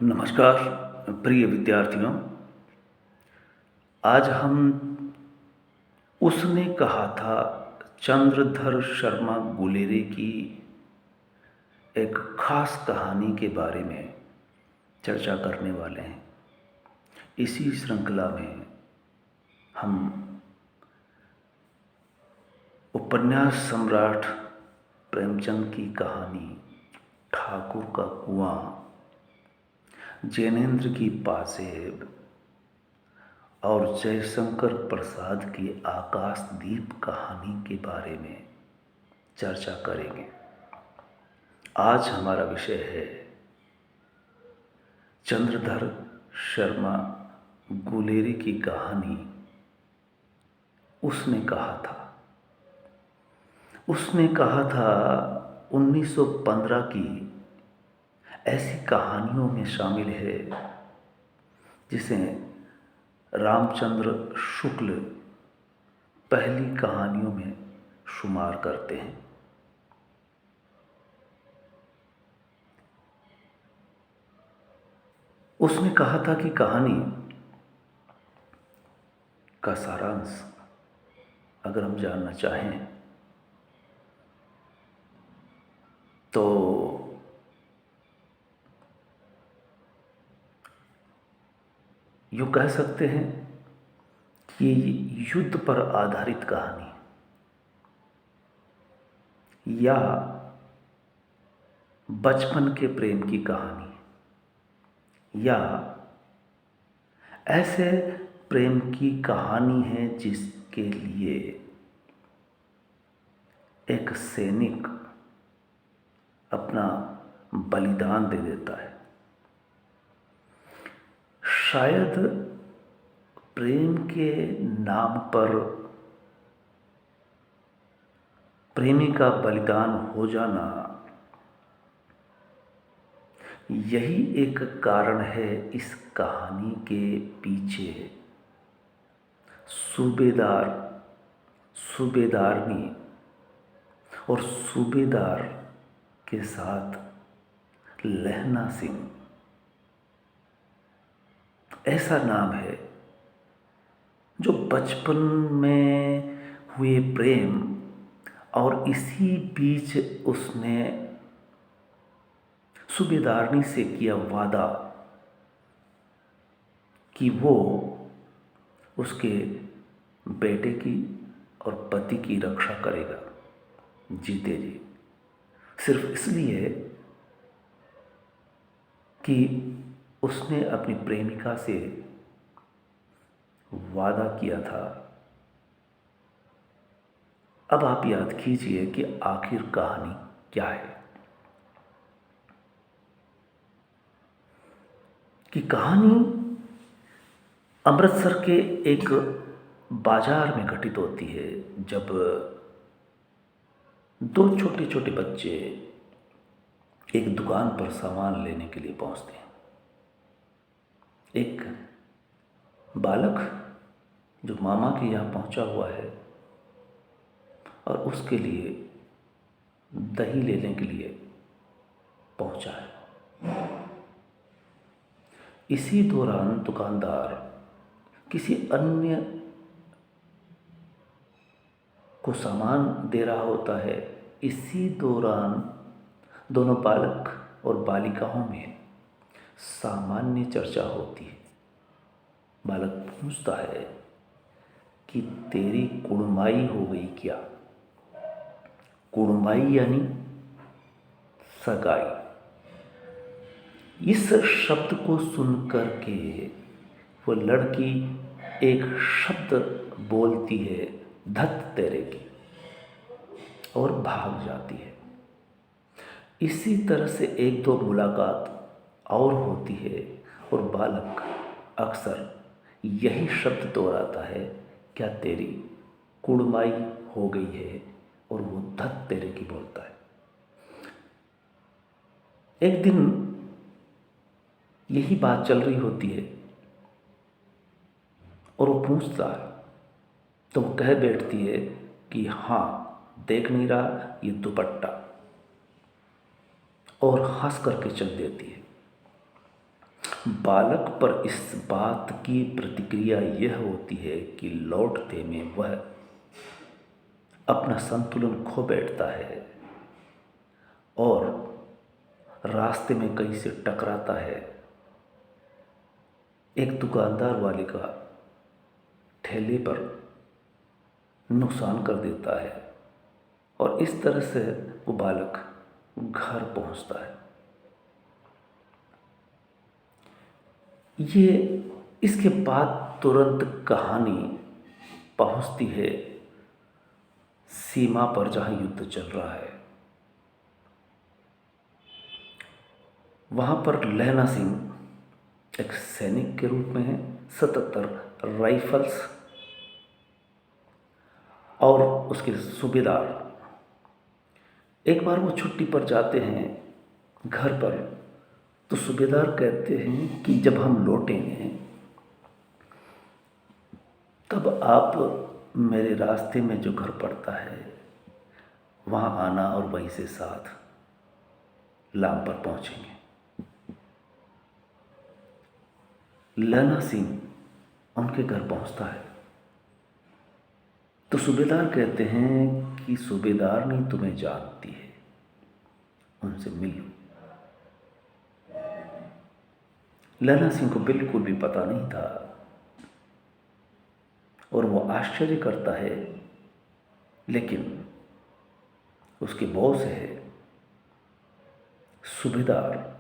नमस्कार प्रिय विद्यार्थियों। आज हम उसने कहा था चंद्रधर शर्मा गुलेरी की एक खास कहानी के बारे में चर्चा करने वाले हैं। इसी श्रृंखला में हम उपन्यास सम्राट प्रेमचंद की कहानी ठाकुर का कुआं, जैनेन्द्र की पासेब और जयशंकर प्रसाद की आकाशदीप कहानी के बारे में चर्चा करेंगे। आज हमारा विषय है चंद्रधर शर्मा गुलेरी की कहानी उसने कहा था। उसने कहा था 1915 की ऐसी कहानियों में शामिल है जिसे रामचंद्र शुक्ल पहली कहानियों में शुमार करते हैं। उसने कहा था कि कहानी का सारांश अगर हम जानना चाहें तो यूँ कह सकते हैं कि युद्ध पर आधारित कहानी या बचपन के प्रेम की कहानी या ऐसे प्रेम की कहानी है जिसके लिए एक सैनिक अपना बलिदान दे देता है। शायद प्रेम के नाम पर प्रेमी का बलिदान हो जाना यही एक कारण है इस कहानी के पीछे सूबेदार, सूबेदारनी और सूबेदार के साथ लहना सिंह ऐसा नाम है जो बचपन में हुए प्रेम और इसी बीच उसने सूबेदारनी से किया वादा कि वो उसके बेटे की और पति की रक्षा करेगा जीते जी, सिर्फ इसलिए कि उसने अपनी प्रेमिका से वादा किया था। अब आप याद कीजिए कि आखिर कहानी क्या है। कि कहानी अमृतसर के एक बाजार में घटित होती है जब दो छोटे छोटे बच्चे एक दुकान पर सामान लेने के लिए पहुंचते हैं। एक बालक जो मामा के यहाँ पहुंचा हुआ है और उसके लिए दही लेने के लिए पहुंचा है। इसी दौरान दुकानदार किसी अन्य को सामान दे रहा होता है। इसी दौरान दोनों बालक और बालिकाओं में सामान्य चर्चा होती है। बालक पूछता है कि तेरी कुड़माई हो गई क्या? कुड़माई यानी सगाई। इस शब्द को सुनकर के वो लड़की एक शब्द बोलती है, धत तेरे की, और भाग जाती है। इसी तरह से एक दो मुलाकात और होती है और बालक अक्सर यही शब्द दोहराता है, क्या तेरी कुड़माई हो गई है, और वो धत तेरे की बोलता है। एक दिन यही बात चल रही होती है और वो पूछता है तो वो कह बैठती है कि हाँ, देख नहीं रहा ये दुपट्टा, और हंस करके चल देती है। बालक पर इस बात की प्रतिक्रिया यह होती है कि लौटते में वह अपना संतुलन खो बैठता है और रास्ते में कहीं से टकराता है। एक दुकानदार वाले का ठेले पर नुकसान कर देता है और इस तरह से वो बालक घर पहुंचता है। ये इसके बाद तुरंत कहानी पहुंचती है सीमा पर जहां युद्ध चल रहा है। वहां पर लहना सिंह एक सैनिक के रूप में है। 77 राइफल्स और उसके सूबेदार। एक बार वो छुट्टी पर जाते हैं घर पर, तो सूबेदार कहते हैं कि जब हम लौटेंगे तब आप मेरे रास्ते में जो घर पड़ता है वहाँ आना और वहीं से साथ लाम पर पहुँचेंगे। लहना सिंह उनके घर पहुँचता है तो सूबेदार कहते हैं कि सूबेदारनी तुम्हें जानती है, उनसे मिल लो। लहना सिंह को बिल्कुल भी पता नहीं था और वो आश्चर्य करता है, लेकिन उसके बॉस है सूबेदार,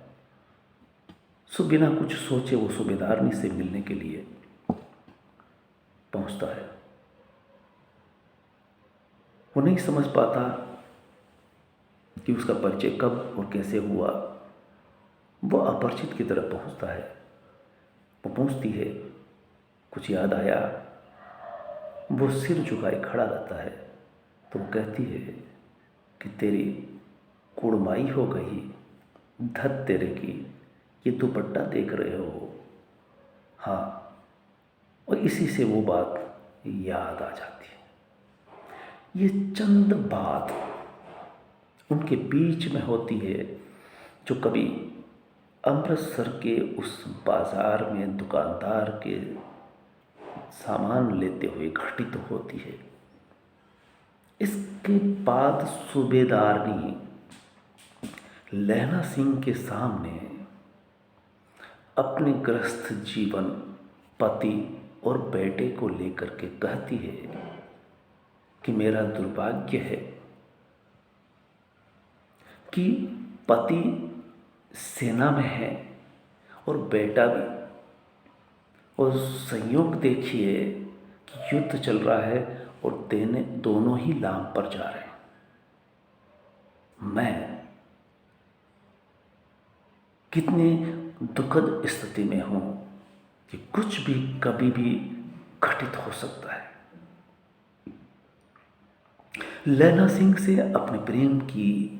सो बिना कुछ सोचे वो सूबेदारनी से मिलने के लिए पहुंचता है। वो नहीं समझ पाता कि उसका परिचय कब और कैसे हुआ। वो अपरिचित की तरफ पहुंचता है। वो पूछती है, कुछ याद आया? वो सिर झुकाए खड़ा रहता है। तो वो कहती है कि तेरी कुड़माई हो गई, धत तेरे की, ये दुपट्टा देख रहे हो। हाँ, और इसी से वो बात याद आ जाती है। ये चंद बात उनके बीच में होती है जो कभी अमृतसर के उस बाज़ार में दुकानदार के सामान लेते हुए घटित होती है। इसके बाद सूबेदारनी लहना सिंह के सामने अपने गृहस्थ जीवन, पति और बेटे को लेकर के कहती है कि मेरा दुर्भाग्य है कि पति सेना में है और बेटा भी, और संयोग देखिए कि युद्ध चल रहा है और दोनों ही लाम पर जा रहे हैं। मैं कितनी दुखद स्थिति में हूं कि कुछ भी कभी भी घटित हो सकता है। लहना सिंह से अपने प्रेम की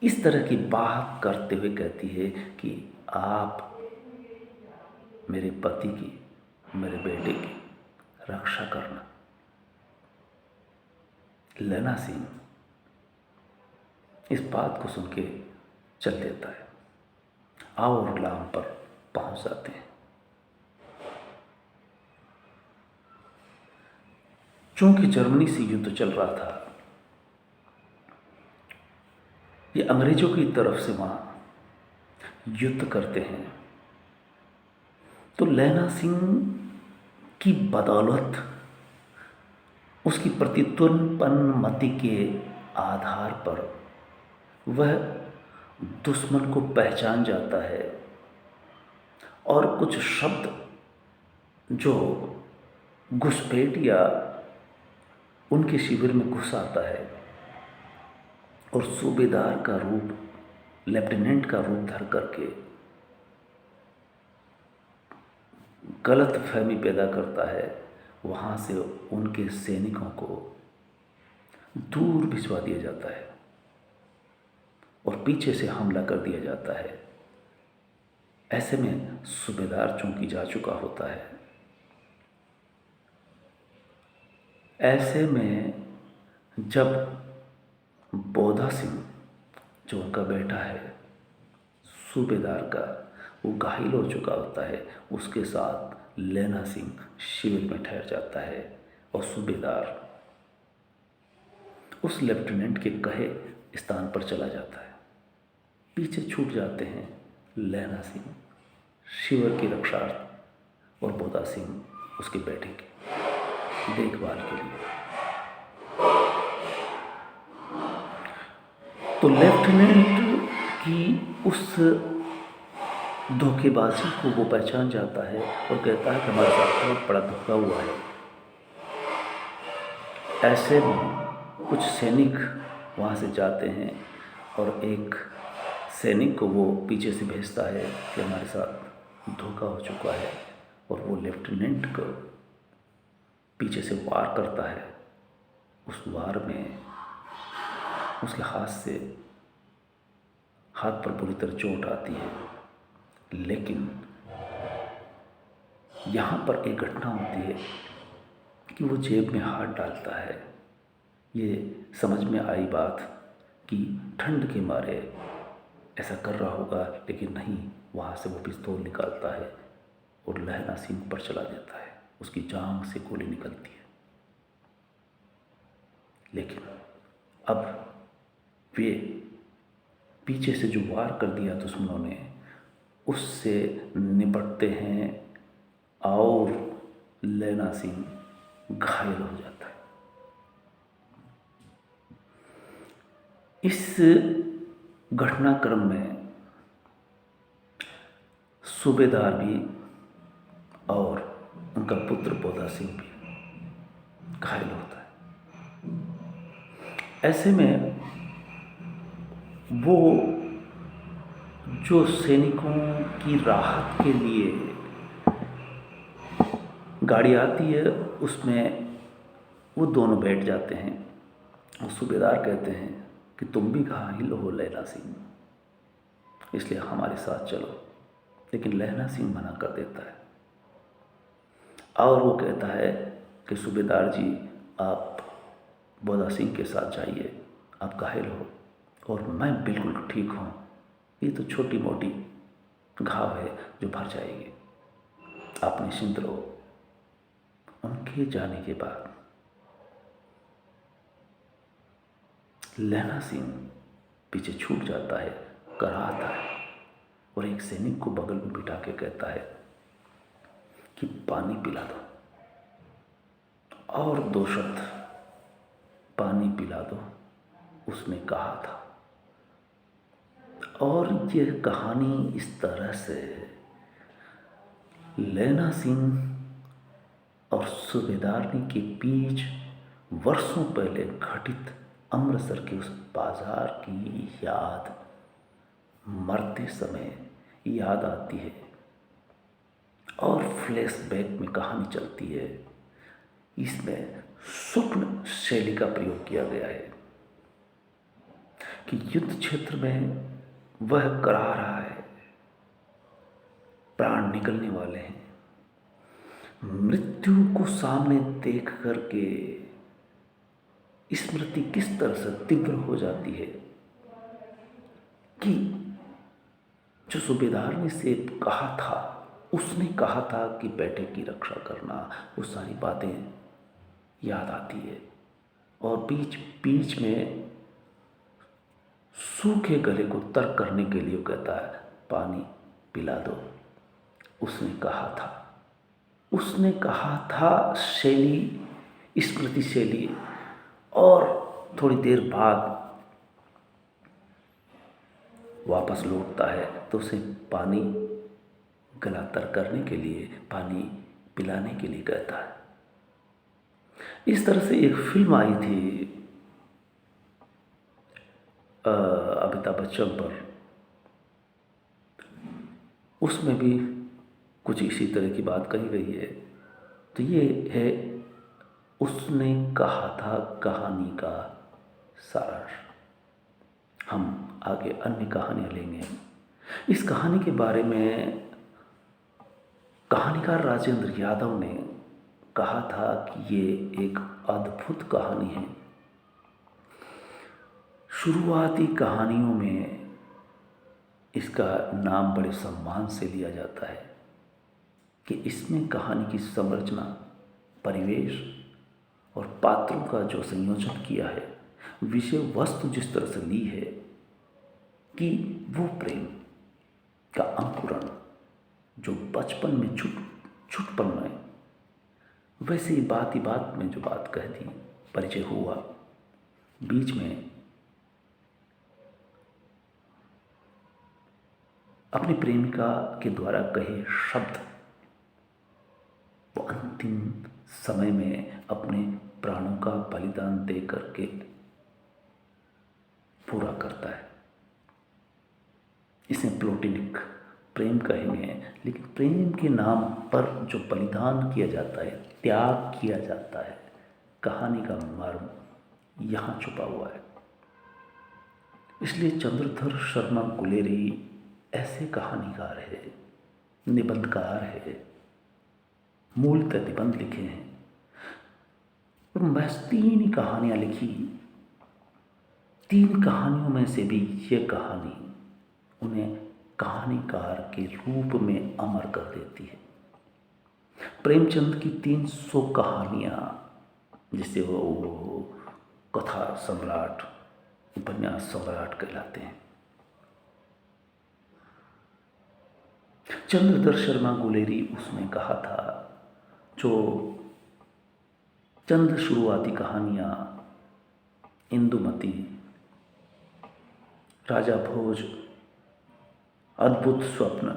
इस तरह की बात करते हुए कहती है कि आप मेरे पति की, मेरे बेटे की रक्षा करना। लहना सिंह इस बात को सुन के चल देता है। और लाम पर पहुंच जाते हैं। चूंकि जर्मनी से युद्ध चल रहा था, ये अंग्रेजों की तरफ से वहां युद्ध करते हैं, तो लहना सिंह की बदौलत, उसकी प्रतितुरपनमति के आधार पर वह दुश्मन को पहचान जाता है और कुछ शब्द जो घुसपैठ या उनके शिविर में घुस आता है और सूबेदार का रूप, लेफ्टिनेंट का रूप धर करके गलत फहमी पैदा करता है। वहाँ से उनके सैनिकों को दूर भिजवा दिया जाता है और पीछे से हमला कर दिया जाता है। ऐसे में सूबेदार चूंकि जा चुका होता है, ऐसे में जब बोधा सिंह जो उनका बेटा है सूबेदार का, वो घायल हो चुका होता है। उसके साथ लैला सिंह शिविर में ठहर जाता है और सूबेदार उस लेफ्टिनेंट के कहे स्थान पर चला जाता है। पीछे छूट जाते हैं लैला सिंह शिविर की रक्षार्थ और बोधा सिंह उसके बेटे की देखभाल के लिए। तो लेफ्टिनेंट की उस धोखेबाजी को वो पहचान जाता है और कहता है कि हमारे साथ बहुत बड़ा धोखा हुआ है। ऐसे में कुछ सैनिक वहाँ से जाते हैं और एक सैनिक को वो पीछे से भेजता है कि हमारे साथ धोखा हो चुका है, और वो लेफ्टिनेंट को पीछे से वार करता है। उस वार में उसके हाथ पर बुरी तरह चोट आती है। लेकिन यहाँ पर एक घटना होती है कि वो जेब में हाथ डालता है। ये समझ में आई बात कि ठंड के मारे ऐसा कर रहा होगा, लेकिन नहीं, वहाँ से वो पिस्तौल निकालता है और लैला सिंह पर चला देता है। उसकी जांघ से गोली निकलती है। लेकिन अब वे पीछे से जो वार कर दिया दुश्मनों ने, उससे निपटते हैं और लैला सिंह घायल हो जाता है। इस घटनाक्रम में सूबेदार भी और उनका पुत्र बोधा सिंह भी घायल होता है। ऐसे में वो जो सैनिकों की राहत के लिए गाड़ी आती है, उसमें वो दोनों बैठ जाते हैं। और सूबेदार कहते हैं कि तुम भी घायल हो लैला सिंह, इसलिए हमारे साथ चलो। लेकिन लैला सिंह मना कर देता है और वो कहता है कि सूबेदार जी, आप बोधा सिंह के साथ जाइए, आप घायल हो और मैं बिल्कुल ठीक हूँ। ये तो छोटी मोटी घाव है जो भर जाएगी, आप निश्चिंत रहो। उनके जाने के बाद लैला सिंह पीछे छूट जाता है, कराहता है और एक सैनिक को बगल में बिठा के कहता है कि पानी पिला दो, और 2 शब्द पानी पिला दो, उसने कहा था। और यह कहानी इस तरह से लैला सिंह और सूबेदारनी के बीच वर्षों पहले घटित अमृतसर के उस बाजार की याद मरते समय याद आती है और फ्लैशबैक में कहानी चलती है। इसमें स्वप्न शैली का प्रयोग किया गया है कि युद्ध क्षेत्र में वह करा रहा है, प्राण निकलने वाले हैं। मृत्यु को सामने देख करके स्मृति किस तरह से तीव्र हो जाती है कि जो सूबेदार ने से कहा था, उसने कहा था कि बेटे की रक्षा करना, वो सारी बातें याद आती है। और बीच बीच में सूखे गले को तर करने के लिए कहता है पानी पिला दो, उसने कहा था शैली, स्मृति शैली। और थोड़ी देर बाद वापस लौटता है तो उसे पानी गला तर करने के लिए, पानी पिलाने के लिए कहता है। इस तरह से एक फिल्म आई थी अमिताभ बच्चन पर, उसमें भी कुछ इसी तरह की बात कही गई है। तो ये है उसने कहा था कहानी का सारांश। हम आगे अन्य कहानियाँ लेंगे। इस कहानी के बारे में कहानीकार राजेंद्र यादव ने कहा था कि ये एक अद्भुत कहानी है। शुरुआती कहानियों में इसका नाम बड़े सम्मान से लिया जाता है कि इसमें कहानी की संरचना, परिवेश और पात्रों का जो संयोजन किया है, विषय वस्तु जिस तरह से ली है कि वो प्रेम का अंकुरण जो बचपन में छुटपन में, वैसे ही बात में जो बात कह दी, परिचय हुआ, बीच में अपनी प्रेमिका के द्वारा कहे शब्द वो अंतिम समय में अपने प्राणों का बलिदान दे करके पूरा करता है। इसे प्लोटिनिक प्रेम कहेंगे, लेकिन प्रेम के नाम पर जो बलिदान किया जाता है, त्याग किया जाता है, कहानी का मर्म यहाँ छुपा हुआ है। इसलिए चंद्रधर शर्मा गुलेरी ऐसे कहानीकार है, निबंधकार है, मूलतः निबंध लिखे हैं और महज 3 ही कहानियाँ लिखी। 3 कहानियों में से भी ये कहानी उन्हें कहानीकार के रूप में अमर कर देती है। प्रेमचंद की 300 कहानियाँ, जिसे वो कथा सम्राट, उपन्यास सम्राट कहलाते हैं। चंद्रधर शर्मा गुलेरी उसमें कहा था, जो चंद शुरुआती कहानियाँ इंदुमती, राजा भोज, अद्भुत स्वप्न,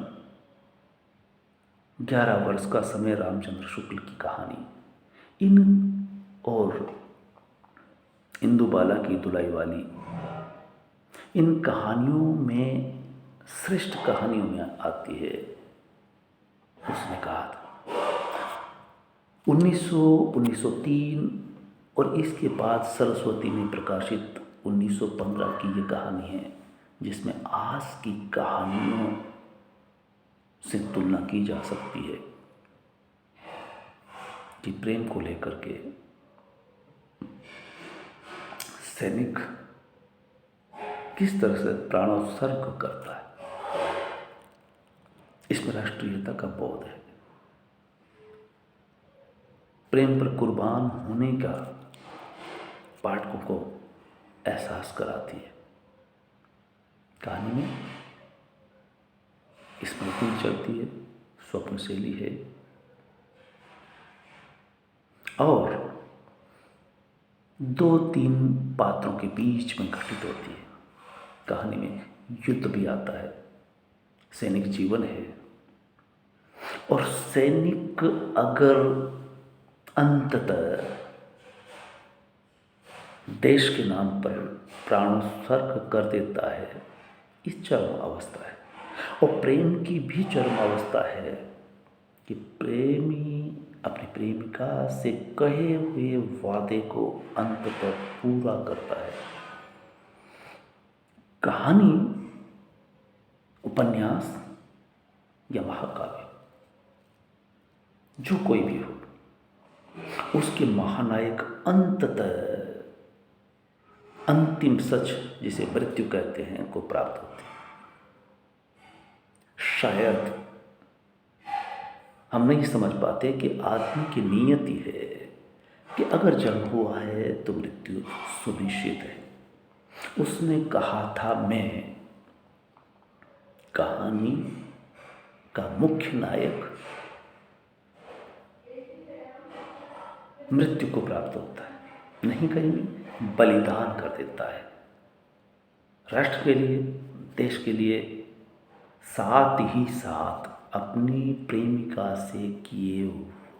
11 वर्ष का समय रामचंद्र शुक्ल की कहानी, इन और इंदुबाला की दुलाई वाली, इन कहानियों में श्रेष्ठ कहानियों में आती है। उसने कहा था 1903 और इसके बाद सरस्वती में प्रकाशित 1915 की ये कहानी है, जिसमें आज की कहानियों से तुलना की जा सकती है कि प्रेम को लेकर के सैनिक किस तरह से प्राणोत्सर्ग करता है। इसमें राष्ट्रीयता का बोध है, प्रेम पर कुर्बान होने का पाठकों को एहसास कराती है। कहानी में स्मृति चलती है, स्वप्न शैली है और 2-3 पात्रों के बीच में घटित होती है। कहानी में युद्ध भी आता है, सैनिक जीवन है और सैनिक अगर अंततः देश के नाम पर प्राणोत्सर्ग कर देता है, इस चरम अवस्था है। और प्रेम की भी चरम अवस्था है कि प्रेमी अपनी प्रेमिका से कहे हुए वादे को अंततः पूरा करता है। कहानी, उपन्यास या महाकाव्य, जो कोई भी हो, उसके महानायक अंततः अंतिम सच, जिसे मृत्यु कहते हैं, को प्राप्त होते हैं। शायद हम नहीं समझ पाते कि आदमी की नियति है कि अगर जन्म हुआ है तो मृत्यु सुनिश्चित है। उसने कहा था, मैं कहानी का मुख्य नायक मृत्यु को प्राप्त होता है, नहीं कहेंगे बलिदान कर देता है राष्ट्र के लिए, देश के लिए, साथ ही साथ अपनी प्रेमिका से किए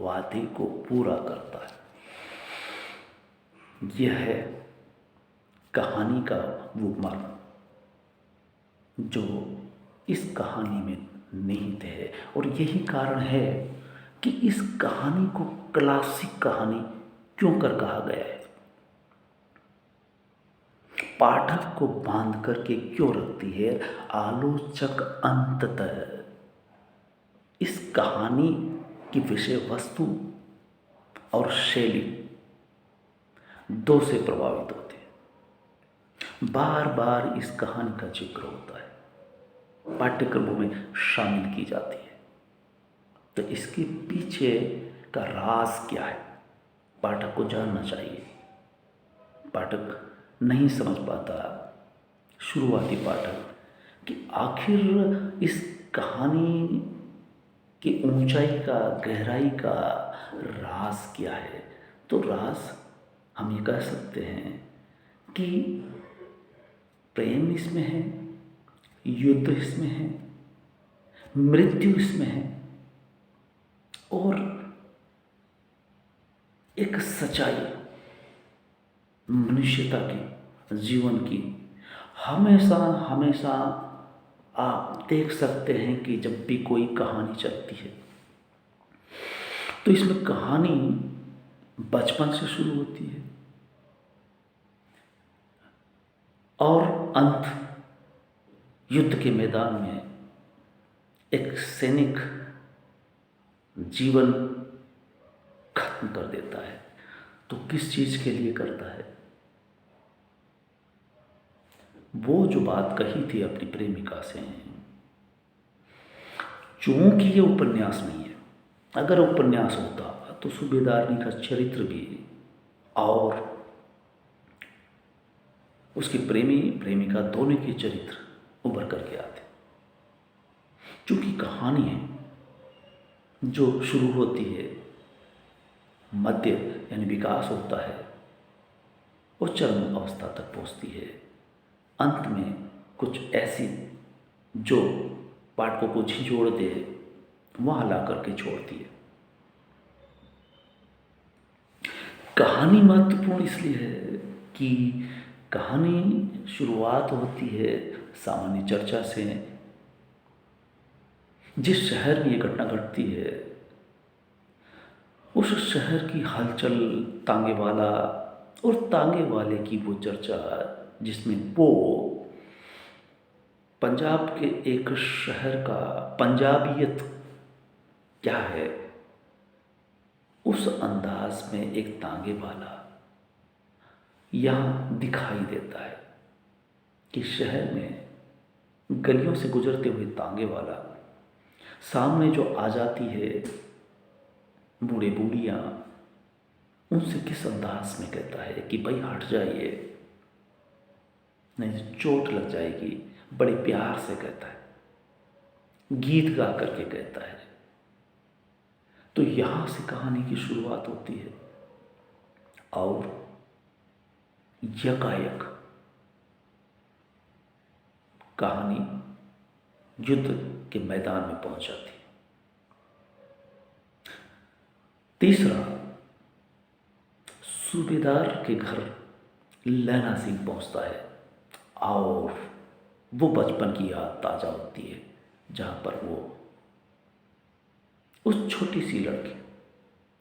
वादे को पूरा करता है। यह है कहानी का वो मर्म जो इस कहानी में निहित है। और यही कारण है कि इस कहानी को क्लासिक कहानी क्यों कर कहा गया है, पाठक को बांध करके क्यों रखती है। आलोचक अंततः इस कहानी की विषय वस्तु और शैली 2 से प्रभावित होते हैं। बार बार इस कहानी का जिक्र होता है, पाठ्यक्रमों में शामिल की जाती है। तो इसके पीछे का राज क्या है, पाठक को जानना चाहिए। पाठक नहीं समझ पाता, शुरुआती पाठक, कि आखिर इस कहानी की ऊंचाई का, गहराई का राज क्या है। तो राज हम ये कह सकते हैं कि प्रेम इसमें है, युद्ध इसमें है, मृत्यु इसमें है, और एक सच्चाई मनुष्यता की, जीवन की। हमेशा हमेशा आप देख सकते हैं कि जब भी कोई कहानी चलती है तो इसमें कहानी बचपन से शुरू होती है और अंत युद्ध के मैदान में एक सैनिक जीवन खत्म कर देता है। तो किस चीज़ के लिए करता है? वो जो बात कही थी अपनी प्रेमिका से, चूंकि ये उपन्यास नहीं है, अगर उपन्यास होता तो सूबेदारनी का चरित्र भी और उसकी प्रेमी प्रेमिका दोनों के चरित्र उभर करके आते। चूंकि कहानी है जो शुरू होती है, मध्य यानी विकास होता है और चरम अवस्था तक पहुंचती है, अंत में कुछ ऐसी जो पाठकों को झिझोड़ दे, वहां ला करके छोड़ती है। कहानी महत्वपूर्ण इसलिए है कि कहानी शुरुआत होती है सामान्य चर्चा से। जिस शहर में ये घटना घटती है उस शहर की हलचल, तांगे वाला और तांगे वाले की वो चर्चा, जिसमें वो पंजाब के एक शहर का पंजाबियत क्या है, उस अंदाज में एक तांगे वाला यहाँ दिखाई देता है कि शहर में गलियों से गुजरते हुए तांगे वाला सामने जो आ जाती है बूढ़े बूढ़ियाँ, उनसे किस अंदाज में कहता है कि भाई हट जाइए, नहीं चोट लग जाएगी। बड़े प्यार से कहता है, गीत गा करके कहता है। तो यहाँ से कहानी की शुरुआत होती है और यकायक कहानी युद्ध के मैदान में पहुंच जाती है। तीसरा, सूबेदार के घर लैला सिंह पहुंचता है और वो बचपन की याद ताज़ा होती है, जहाँ पर वो उस छोटी सी लड़की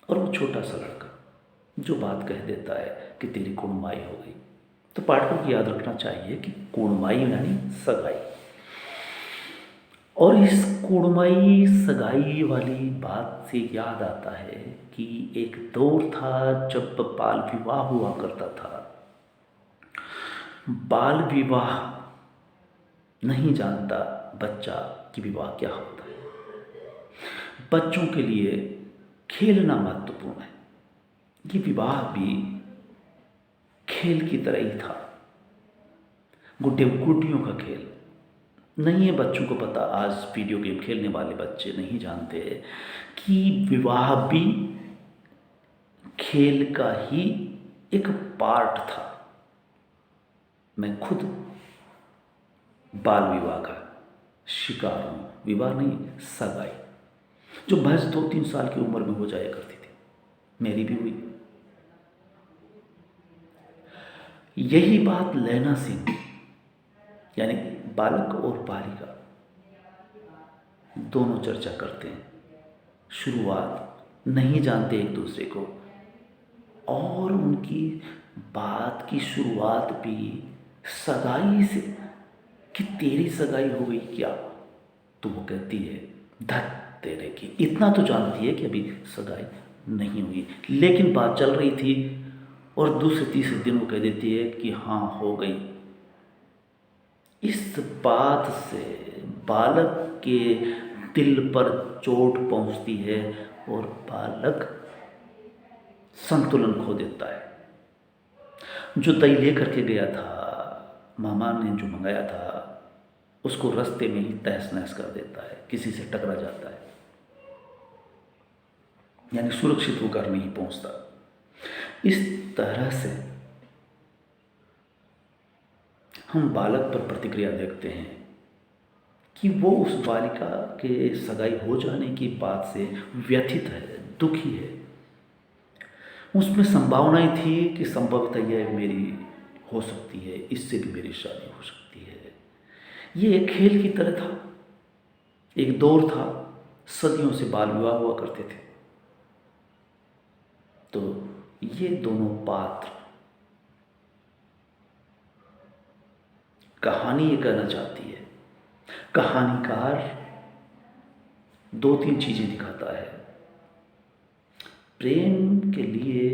और वो छोटा सा लड़का जो बात कह देता है कि तेरी कुड़माई हो गई। तो पाठकों को याद रखना चाहिए कि कुड़माई यानी सगाई, और इस कुड़माई सगाई वाली बात से याद आता है कि एक दौर था जब बाल विवाह हुआ करता था। बाल विवाह नहीं जानता बच्चा कि विवाह क्या होता है। बच्चों के लिए खेलना महत्वपूर्ण है। ये विवाह भी खेल की तरह ही था, गुड्डे गुड्डियों का खेल नहीं है। बच्चों को पता, आज वीडियो गेम खेलने वाले बच्चे नहीं जानते कि विवाह भी खेल का ही एक पार्ट था। मैं खुद बाल विवाह का शिकार हूँ। विवाह नहीं, सगाई, जो महज 2-3 साल की उम्र में हो जाया करती थी, मेरी भी हुई। यही बात लैला सिंह यानी बालक और बालिका दोनों चर्चा करते हैं। शुरुआत नहीं जानते एक दूसरे को, और उनकी बात की शुरुआत भी सगाई से कि तेरी सगाई हो गई क्या। तो वो कहती है धत तेरे की। इतना तो जानती है कि अभी सगाई नहीं हुई, लेकिन बात चल रही थी और दूसरे तीसरे दिन वो कह देती है कि हाँ हो गई। इस बात से बालक के दिल पर चोट पहुंचती है और बालक संतुलन खो देता है। जो दही लेकर के गया था, मामा ने जो मंगाया था, उसको रास्ते में ही तहस नहस कर देता है, किसी से टकरा जाता है, यानी सुरक्षित वो घर नहीं पहुंचता। इस तरह से हम बालक पर प्रतिक्रिया देखते हैं कि वो उस बालिका के सगाई हो जाने की बात से व्यथित है, दुखी है। उसमें संभावनाएं थी कि संभवतः यह मेरी हो सकती है, इससे भी मेरी शादी हो सकती है। ये एक खेल की तरह था, एक दौर था, सदियों से बाल विवाह हुआ करते थे। तो ये दोनों पात्र, कहानी ये कहना चाहती है, कहानीकार दो तीन चीजें दिखाता है। प्रेम के लिए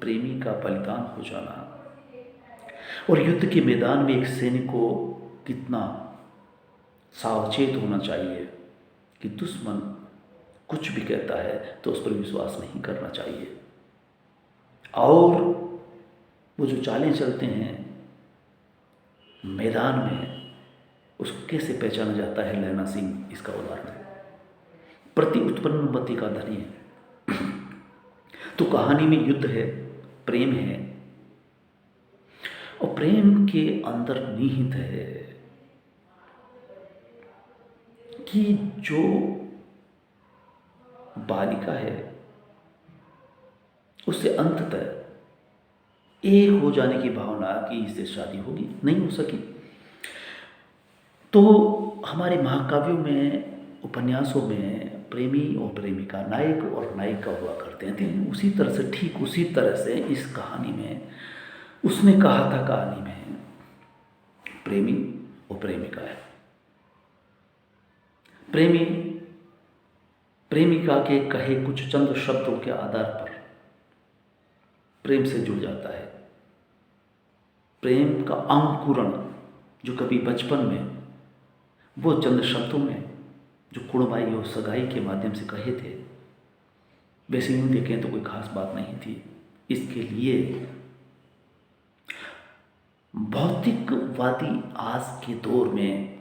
प्रेमी का बलिदान हो जाना, और युद्ध के मैदान में एक सैनिक को कितना सावचेत होना चाहिए कि दुश्मन कुछ भी कहता है तो उस पर विश्वास नहीं करना चाहिए। और वो जो चालें चलते हैं मैदान में, उसको कैसे पहचाना जाता है, लैला सिंह इसका उदाहरण है। प्रति उत्पन्न मति का धनी है। तो कहानी में युद्ध है, प्रेम है, और प्रेम के अंदर निहित है कि जो बालिका है उससे अंततः एक हो जाने की भावना कि इससे शादी होगी, नहीं हो सकी। तो हमारे महाकाव्यों में, उपन्यासों में प्रेमी और प्रेमिका, नायक और नायिका हुआ करते थे। उसी तरह से, ठीक उसी तरह से इस कहानी में उसने कहा था, कहानी में प्रेमी और प्रेमिका है। प्रेमी प्रेमिका के कहे कुछ चंद शब्दों के आधार पर प्रेम से जुड़ जाता है। प्रेम का अंकुरण जो कभी बचपन में वो चंद शब्दों में जो कुड़माई और सगाई के माध्यम से कहे थे, वैसे यूं देखें तो कोई खास बात नहीं थी। इसके लिए भौतिकवादी आज के दौर में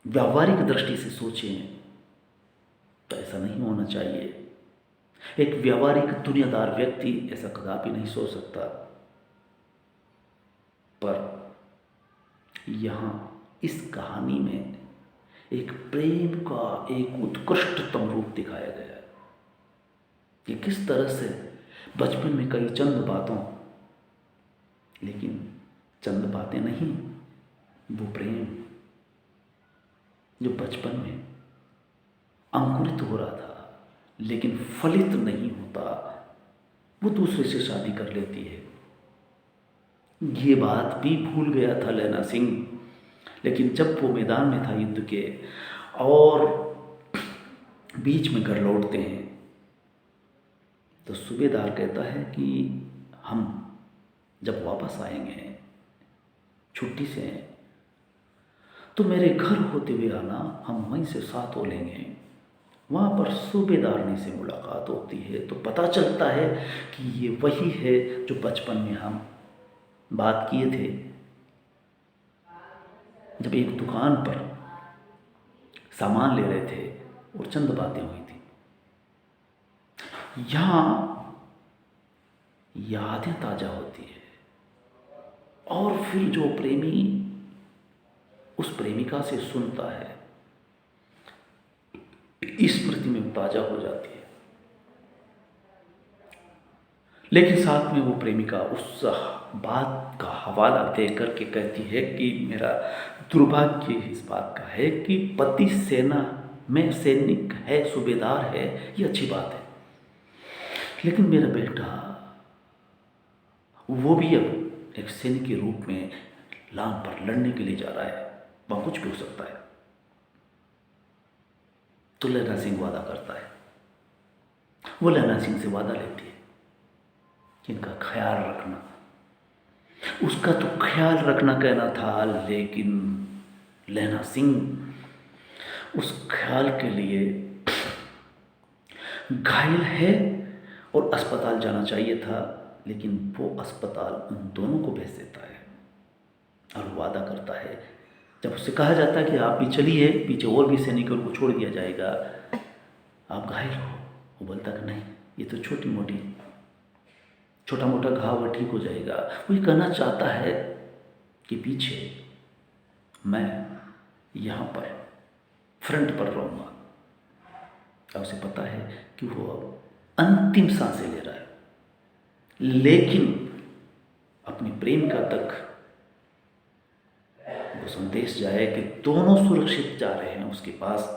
व्यावहारिक दृष्टि से सोचें तो ऐसा नहीं होना चाहिए। एक व्यावहारिक दुनियादार व्यक्ति ऐसा कदापि नहीं सोच सकता। पर यहाँ इस कहानी में एक प्रेम का एक उत्कृष्टतम रूप दिखाया गया है कि किस तरह से बचपन में कई चंद बातों, लेकिन चंद बातें नहीं, वो प्रेम जो बचपन में अंकुरित हो रहा था लेकिन फलित नहीं होता, वो दूसरे से शादी कर लेती है। ये बात भी भूल गया था लैला सिंह, लेकिन जब वो मैदान में था युद्ध के और बीच में घर लौटते हैं तो सूबेदार कहता है कि हम जब वापस आएंगे छुट्टी से तो मेरे घर होते हुए आना, हम वहीं से साथ हो लेंगे। वहाँ पर सूबेदारनी से मुलाकात होती है तो पता चलता है कि ये वही है जो बचपन में हम बात किए थे, जब एक दुकान पर सामान ले रहे थे और चंद बातें हुई थी। यहाँ यादें ताजा होती है और फिर जो प्रेमी उस प्रेमिका से सुनता है, स्मृति में ताजा हो जाती है। लेकिन साथ में वो प्रेमिका उस बात का हवाला दे करके कहती है कि मेरा दुर्भाग्य इस बात का है कि पति सेना में सैनिक है, सूबेदार है, ये अच्छी बात है, लेकिन मेरा बेटा वो भी अब एक सैनिक के रूप में लांग पर लड़ने के लिए जा रहा है, वहाँ कुछ भी हो सकता है। तो लैला सिंह वादा करता है, वो लैला सिंह से वादा लेती है कि इनका ख्याल रखना। उसका तो ख्याल रखना कहना था, लेकिन लैला सिंह उस ख्याल के लिए घायल है और अस्पताल जाना चाहिए था, लेकिन वो अस्पताल उन दोनों को भेज देता है और वादा करता है। जब उससे कहा जाता है कि आप भी चलिए, पीछे और भी सैनिकों को छोड़ दिया जाएगा, आप घायल हो, वो बोलता कि नहीं, ये तो छोटा मोटा घाव है, ठीक हो जाएगा। वो ये कहना चाहता है कि पीछे मैं यहाँ पर फ्रंट पर रहूँगा। और उसे पता है कि वो अब अंतिम सांसें ले रहा है, लेकिन अपनी प्रेमिका तक वो संदेश जाए कि दोनों सुरक्षित जा रहे हैं उसके पास।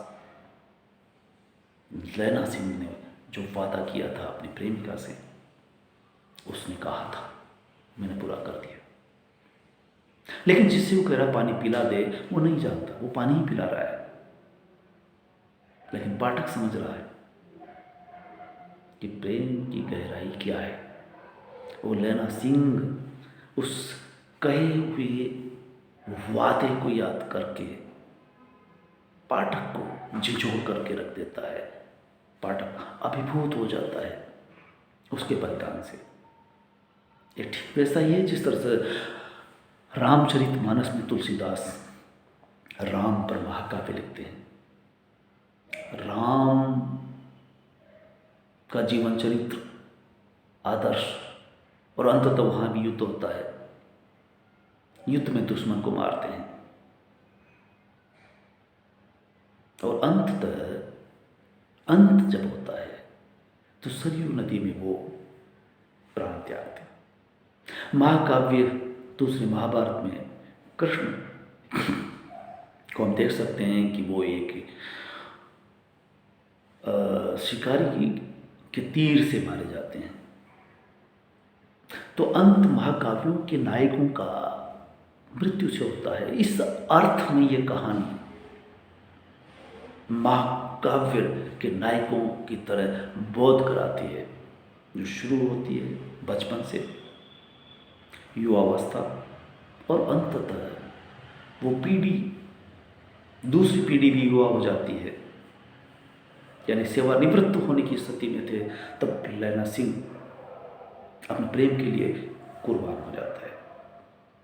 लैला सिंह ने जो वादा किया था अपनी प्रेमिका से, उसने कहा था मैंने पूरा कर दिया। लेकिन जिससे वो कह रहा पानी पिला दे, वो नहीं जानता, वो पानी ही पिला रहा है। लेकिन पाठक समझ रहा है कि प्रेम की गहराई क्या है। वो लैला सिंह उस कहे हुए वादे को याद करके पाठक को झिझोड़ करके रख देता है। पाठक अभिभूत हो जाता है उसके बलिदान से। ये ठीक वैसा ही है जिस तरह से रामचरितमानस में तुलसीदास राम पर महाकाव्य लिखते हैं। राम का जीवन चरित्र, आदर्श, और अंततः वहां भी युद्ध होता है। युद्ध में दुश्मन को मारते हैं और अंत जब होता है तो सरयू नदी में वो प्राण त्यागते हैं। महाकाव्य दूसरे महाभारत में कृष्ण को हम देख सकते हैं कि वो एक शिकारी के तीर से मारे जाते हैं। तो अंत महाकाव्यों के नायकों का मृत्यु से होता है। इस अर्थ में ये कहानी महाकाव्य के नायकों की तरह बोध कराती है, जो शुरू होती है बचपन से, युवावस्था, और अंततः वो पीढ़ी, दूसरी पीढ़ी भी युवा हो जाती है, यानी सेवानिवृत्त होने की स्थिति में थे, तब लैला सिंह अपने प्रेम के लिए कुर्बान हो जाता है।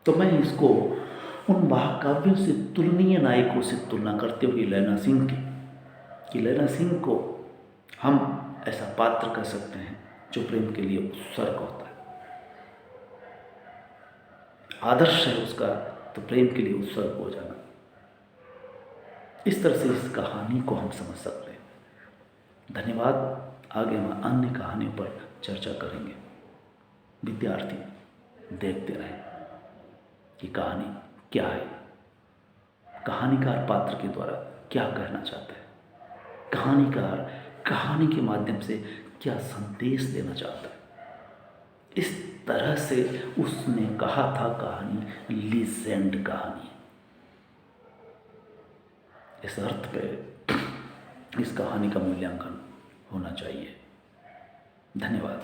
तो मैं इसको उन महाकाव्यों से तुलनीय नायकों से तुलना करते हुए लैला सिंह की, कि लैला सिंह को हम ऐसा पात्र कह सकते हैं जो प्रेम के लिए उत्सर्ग होता है। आदर्श है उसका तो प्रेम के लिए उत्सर्ग हो जाना। इस तरह से इस कहानी को हम समझ सकते हैं। धन्यवाद। आगे हम अन्य कहानियों पर चर्चा करेंगे। विद्यार्थी देखते रहें कि कहानी क्या है, कहानीकार पात्र के द्वारा क्या कहना चाहता है, कहानीकार कहानी के माध्यम से क्या संदेश देना चाहता है। इस तरह से उसने कहा था कहानी लीजेंड कहानी। इस अर्थ पे इस कहानी का मूल्यांकन होना चाहिए। धन्यवाद।